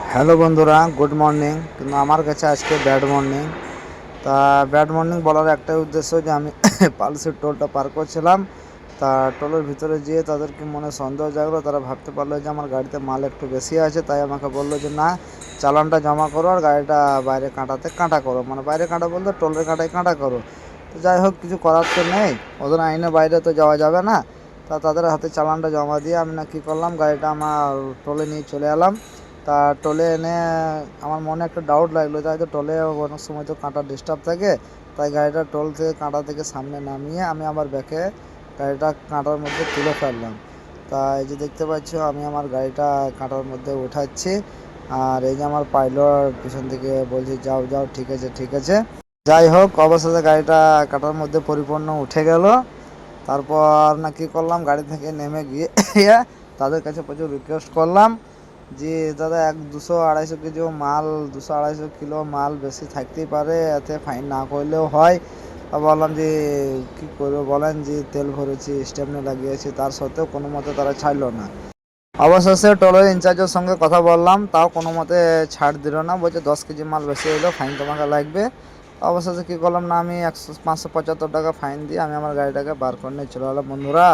Hello বন্ধুরা, good morning. কিন্তু আমার কাছে আজকে ব্যাড মর্নিং। তা ব্যাড মর্নিং বলার একটাই উদ্দেশ্য যে আমি পালসের টোলটা পার করছিলাম। তা টোলের ভিতরে যেয়ে তাদেরকে মনে সন্দেহ জাগলো। তারা ভাবতে পারলো যে আমার গাড়িতে মাল একটু বেশি আছে, তাই আমাকে বললো যে না, চালানটা জমা করো আর গাড়িটা বাইরে কাঁটাতে কাঁটা করো, মানে বাইরে কাঁটা বলতে টোলের কাঁটায় কাঁটা করো। তো যাই হোক, কিছু করার তো নেই, ওদের আইনের বাইরে তো যাওয়া যাবে না। তা তাদের হাতে চালানটা জমা দিয়ে আমি না কী করলাম, গাড়িটা আমার টোলে নিয়ে চলে এলাম। তা টোলে এনে আমার মনে একটা ডাউট লাগলো যে হয়তো টোলে অনেক সময় তো কাঁটা ডিস্টার্ব থাকে, তাই গাড়িটা টোল থেকে কাঁটা থেকে সামনে নামিয়ে আমি আবার ব্যাকে গাড়িটা কাঁটার মধ্যে তুলে ফেললাম। তা এই যে দেখতে পাচ্ছ, আমি আমার গাড়িটা কাঁটার মধ্যে উঠাচ্ছি। আর এই যে আমার পাইলট পিছন থেকে বলছে যাও যাও, ঠিক আছে ঠিক আছে। যাই হোক, অবশেষে গাড়িটা কাঁটার মধ্যে পরিপূর্ণ উঠে গেল। তারপর না কি করলাম, গাড়ি থেকে নেমে গিয়ে তাদের কাছে প্রচুর রিকোয়েস্ট করলাম যে দাদা 200-250 কেজি মাল, 200-250 কিলো মাল বেশি থাকতেই পারে, এতে ফাইন না করলেও হয়। তা বললাম যে কী করবো বলেন, যে তেল ভরেছি, স্টেপনি লাগিয়েছি, তার সত্ত্বেও কোনো মতে তারা ছাড়লো না। অবশেষে টোলের ইনচার্জের সঙ্গে কথা বললাম, তাও কোনো মতে ছাড় দিল না, বলছে 10 কেজি মাল বেশি এলো, ফাইন তোমাকে লাগবে। অবশেষে কী করলাম না, আমি 575 টাকা ফাইন দিয়ে আমি আমার গাড়িটাকে বার করে নিয়ে চলে এলাম বন্ধুরা।